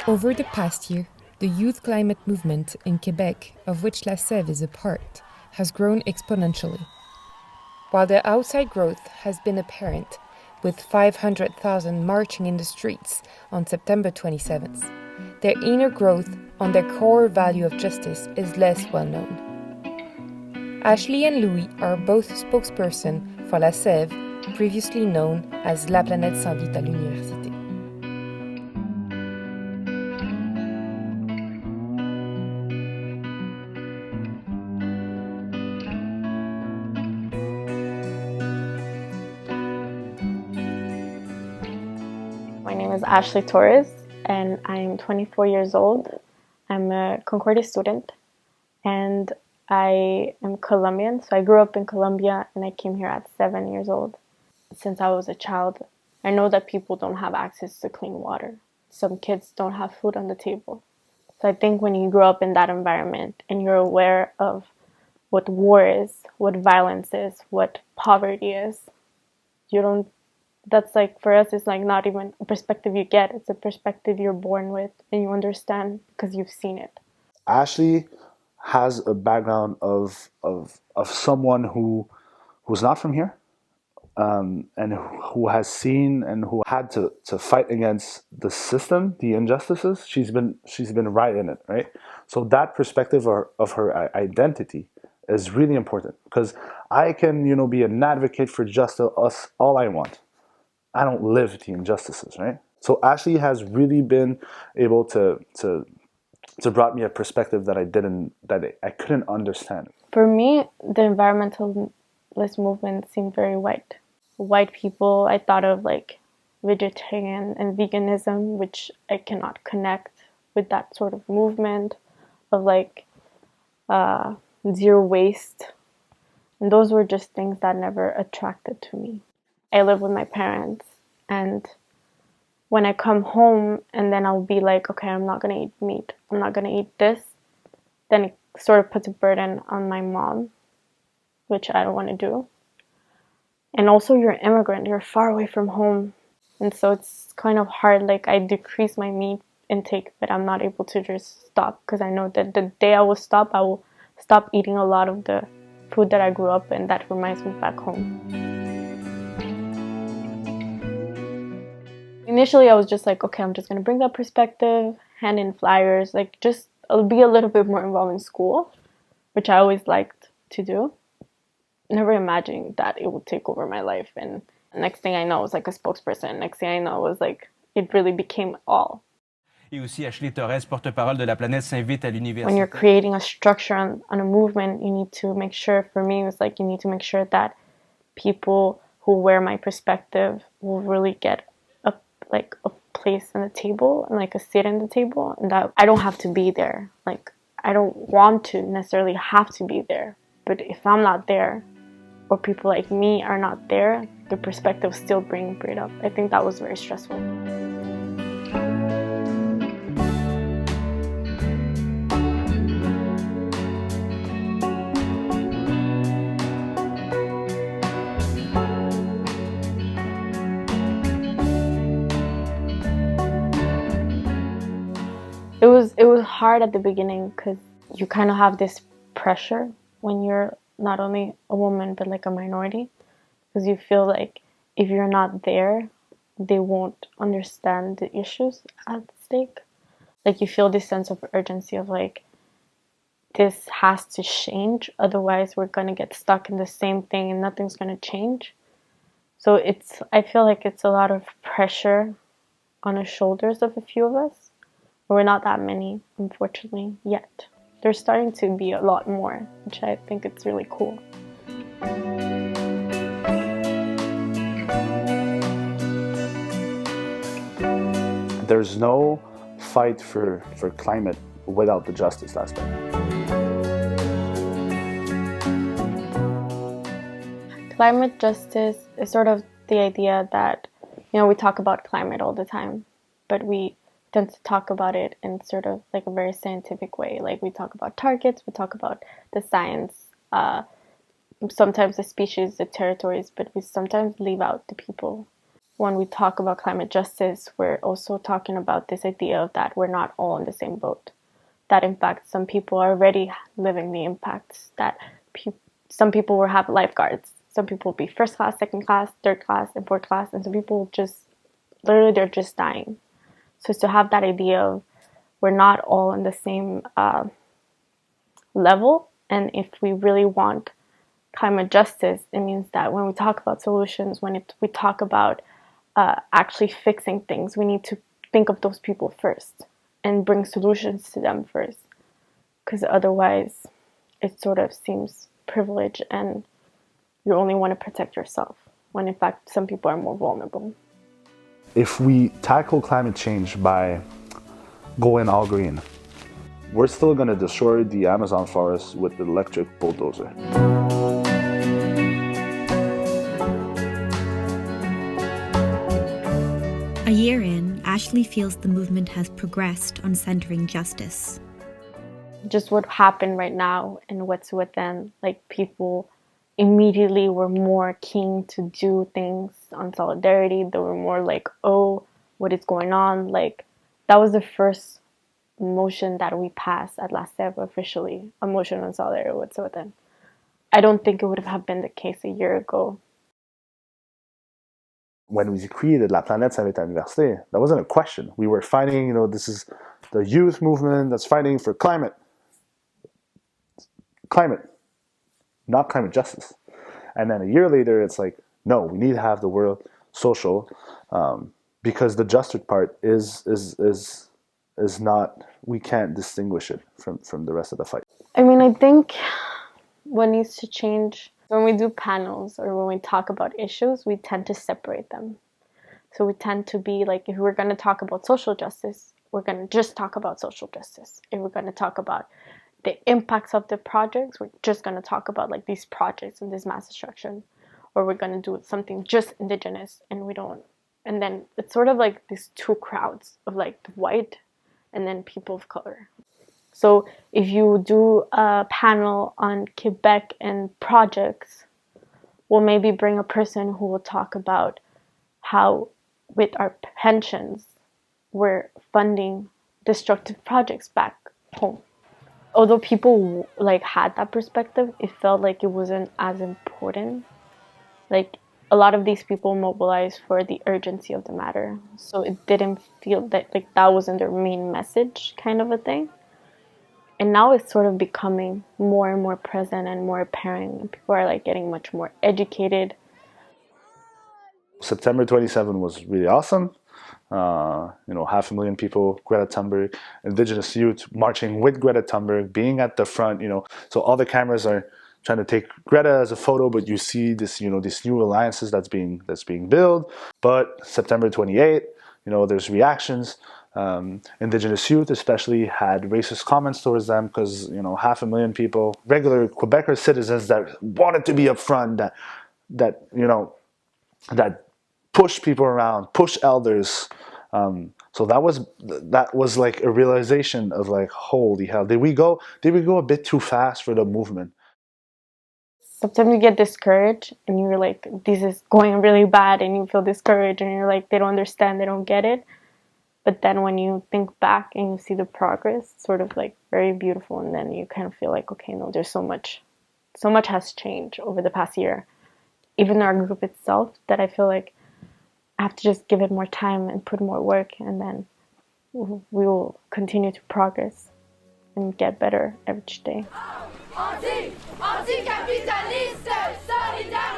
Over the past year, the youth climate movement in Quebec, of which La CEVES is a part, has grown exponentially. While the outside growth has been apparent, with 500,000 marching in the streets on September 27th, their inner growth on their core value of justice is less well known. Ashley and Louis are both spokesperson for La CEVES, previously known as La Planète s'invite à l'université. My name is Ashley Torres, and I'm 24 years old. I'm a Concordia student, and I am Columbian. So I grew up in Colombia, and I came here at 7 years old. Since I was a child, I know that people don't have access to clean water. Some kids don't have food on the table. So I think when you grow up in that environment and you're aware of what war is, what violence is, what poverty is, that's like, for us, it's like not even a perspective you get. It's a perspective you're born with and you understand because you've seen it. Ashley has a background of someone who's not from here, and who has seen and who had to fight against the system, the injustices. She's been right in it, right? So that perspective of her identity is really important, because I can be an advocate for justice all I want. I don't live the injustices, right? So Ashley has really been able to brought me a perspective that I couldn't understand. For me, the environmentalist movement seemed very white. White people, I thought of like vegetarian and veganism, which I cannot connect with that sort of movement of like zero waste. And those were just things that never attracted to me. I live with my parents, and when I come home and then I'll be like, okay, I'm not going to eat meat, I'm not going to eat this, then it sort of puts a burden on my mom, which I don't want to do. And also you're an immigrant, you're far away from home. And so it's kind of hard, like I decrease my meat intake, but I'm not able to just stop, because I know that the day I will stop eating a lot of the food that I grew up in that reminds me back home. Initially, I was just like, okay, I'm just going to bring that perspective, hand in flyers, like just I'll be a little bit more involved in school, which I always liked to do. Never imagining that it would take over my life. And next thing I know, I was like a spokesperson. Next thing I know, it was like, it really became all. Et aussi Ashley Torres, porte-parole de La Planète s'invite à l'université. When you're creating a structure on a movement, you need to make sure, for me, it was like you need to make sure that people who wear my perspective will really get a place on the table and like a seat in the table, and that I don't have to be there. Like I don't want to necessarily have to be there, but if I'm not there or people like me are not there, the perspective still bring it up. I think that was very stressful. It was hard at the beginning because you kind of have this pressure when you're not only a woman but like a minority, because you feel like if you're not there, they won't understand the issues at stake. Like you feel this sense of urgency of like, this has to change, otherwise we're going to get stuck in the same thing and nothing's going to change. So I feel like it's a lot of pressure on the shoulders of a few of us. We're not that many, unfortunately, yet. There's starting to be a lot more, which I think it's really cool. There's no fight for climate without the justice aspect. Climate justice is sort of the idea that, we talk about climate all the time, but we tend to talk about it in sort of like a very scientific way. Like we talk about targets, we talk about the science, sometimes the species, the territories, but we sometimes leave out the people. When we talk about climate justice, we're also talking about this idea of that we're not all in the same boat. That in fact, some people are already living the impacts. That some people will have lifeguards. Some people will be first class, second class, third class, and fourth class. And some people just, literally, they're just dying. So to have that idea of we're not all in the same level. And if we really want climate justice, it means that when we talk about solutions, when we talk about actually fixing things, we need to think of those people first and bring solutions to them first. Because otherwise, it sort of seems privilege and you only want to protect yourself, when in fact, some people are more vulnerable. If we tackle climate change by going all green, we're still going to destroy the Amazon forest with the electric bulldozer. A year in, Ashley feels the movement has progressed on centering justice. Just what happened right now and what's within, like people immediately were more keen to do things on solidarity. They were more like, oh, what is going on? Like that was the first motion that we passed at La CEVES officially, a motion on solidarity what's within. I don't think it would have been the case a year ago. When we created La Planète Saint-Vincent Université, that wasn't a question. We were fighting, this is the youth movement that's fighting for climate. Climate, not climate justice. And then a year later, it's like, no, we need to have the word social, because the justice part is not, we can't distinguish it from the rest of the fight. I mean, I think what needs to change, when we do panels or when we talk about issues, we tend to separate them. So we tend to be like, if we're going to talk about social justice, we're going to just talk about social justice. If we're going to talk about the impacts of the projects, we're just going to talk about like these projects and this mass destruction. Or we're going to do something just indigenous, and we don't. And then it's sort of like these two crowds of like the white and then people of color. So if you do a panel on Quebec and projects, we'll maybe bring a person who will talk about how with our pensions, we're funding destructive projects back home. Although people like had that perspective, it felt like it wasn't as important. Like a lot of these people mobilized for the urgency of the matter. So it didn't feel that like that wasn't their main message kind of a thing. And now it's sort of becoming more and more present and more apparent. And people are like getting much more educated. September 27 was really awesome. 500,000 people, Greta Thunberg, indigenous youth marching with Greta Thunberg, being at the front, so all the cameras are trying to take Greta as a photo, but you see this, these new alliances that's being built. But September 28, there's reactions. Indigenous youth especially had racist comments towards them because 500,000 people, regular Quebecer citizens that wanted to be up front, that push people around, push elders. So that was like a realization of like, holy hell, did we go a bit too fast for the movement? Sometimes you get discouraged and you're like, this is going really bad, and you feel discouraged and you're like, they don't understand, they don't get it. But then when you think back and you see the progress, it's sort of like very beautiful, and then you kind of feel like, okay, no, there's so much has changed over the past year. Even our group itself, that I feel like I have to just give it more time and put more work, and then we will continue to progress and get better each day. Anti-capitaliste, solidaire.